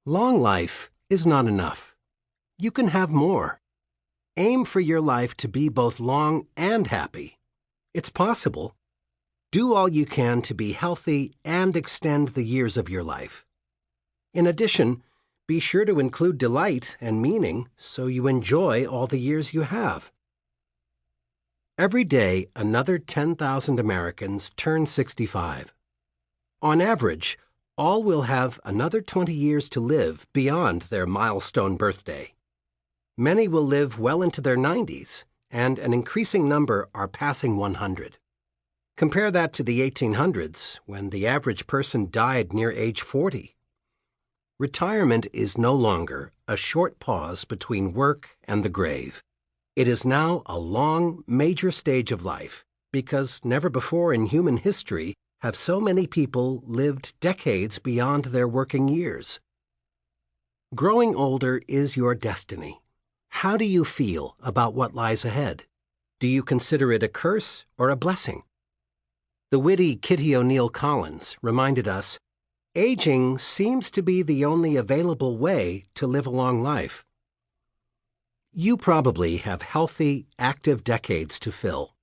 Long life is not enough. You can have more. Aim for your life to be both long and happy. It's possible. Do all you can to be healthy and extend the years of your life. In addition, be sure to include delight and meaning so you enjoy all the years you have. Every day, another 10,000 Americans turn 65. On average, all will have another 20 years to live beyond their milestone birthday. Many will live well into their 90s, and an increasing number are passing 100. Compare that to the 1800s, when the average person died near age 40. Retirement is no longer a short pause between work and the grave. It is now a long, major stage of life, because never before in human history have so many people lived decades beyond their working years. Growing older is your destiny. How do you feel about what lies ahead? Do you consider it a curse or a blessing? The witty Kitty O'Neill Collins reminded us, aging seems to be the only available way to live a long life. You probably have healthy, active decades to fill.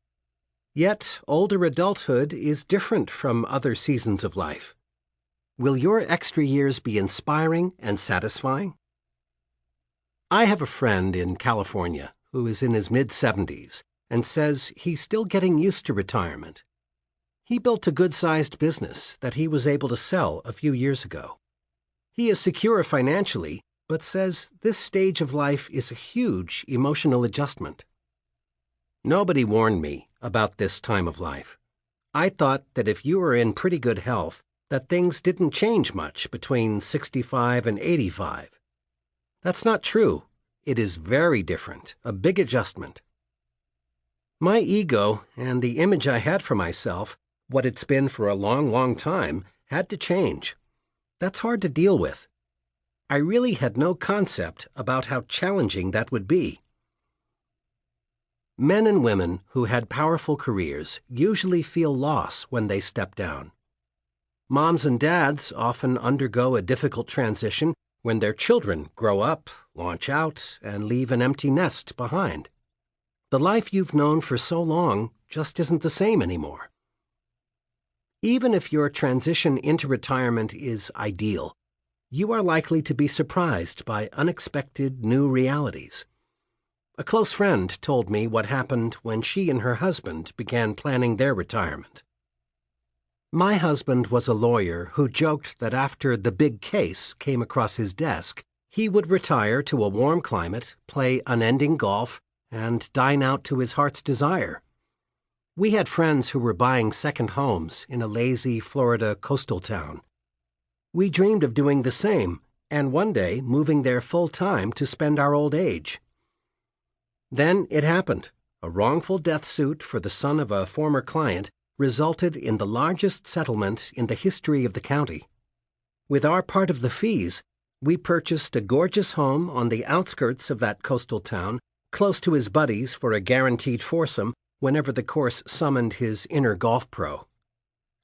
Yet, older adulthood is different from other seasons of life. Will your extra years be inspiring and satisfying? I have a friend in California who is in his mid-70s and says he's still getting used to retirement. He built a good-sized business that he was able to sell a few years ago. He is secure financially, but says this stage of life is a huge emotional adjustment. Nobody warned me about this time of life. I thought that if you were in pretty good health, that things didn't change much between 65 and 85. That's not true. It is very different, a big adjustment. My ego and the image I had for myself, what it's been for a long, long time, had to change. That's hard to deal with. I really had no concept about how challenging that would be. Men and women who had powerful careers usually feel loss when they step down. Moms and dads often undergo a difficult transition when their children grow up, launch out, and leave an empty nest behind. The life you've known for so long just isn't the same anymore. Even if your transition into retirement is ideal, you are likely to be surprised by unexpected new realities. A close friend told me what happened when she and her husband began planning their retirement. My husband was a lawyer who joked that after the big case came across his desk, he would retire to a warm climate, play unending golf, and dine out to his heart's desire. We had friends who were buying second homes in a lazy Florida coastal town. We dreamed of doing the same, and one day moving there full-time to spend our old age. Then it happened. A wrongful death suit for the son of a former client resulted in the largest settlement in the history of the county. With our part of the fees, we purchased a gorgeous home on the outskirts of that coastal town, close to his buddies for a guaranteed foursome whenever the course summoned his inner golf pro.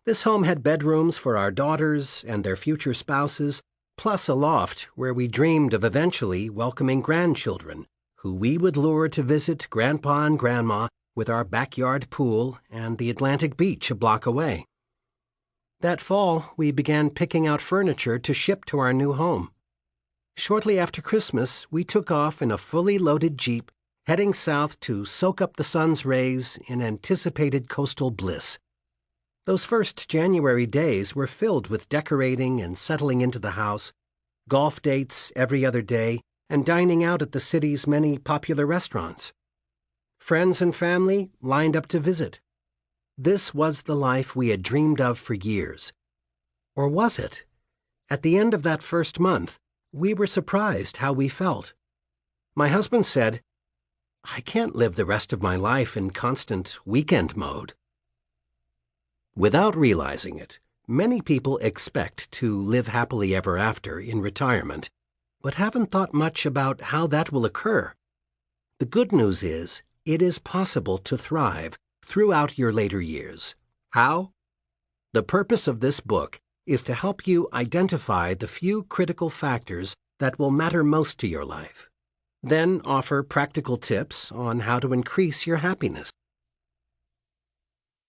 This home had bedrooms for our daughters and their future spouses, plus a loft where we dreamed of eventually welcoming grandchildren, who we would lure to visit Grandpa and Grandma with our backyard pool and the Atlantic beach a block away. That fall, we began picking out furniture to ship to our new home. Shortly after Christmas, we took off in a fully loaded Jeep, heading south to soak up the sun's rays in anticipated coastal bliss. Those first January days were filled with decorating and settling into the house, golf dates every other day, and dining out at the city's many popular restaurants. Friends and family lined up to visit. This was the life we had dreamed of for years. Or was it? At the end of that first month, we were surprised how we felt. My husband said, "I can't live the rest of my life in constant weekend mode." Without realizing it, many people expect to live happily ever after in retirement, but haven't thought much about how that will occur. The good news is, it is possible to thrive throughout your later years. How? The purpose of this book is to help you identify the few critical factors that will matter most to your life. Then offer practical tips on how to increase your happiness.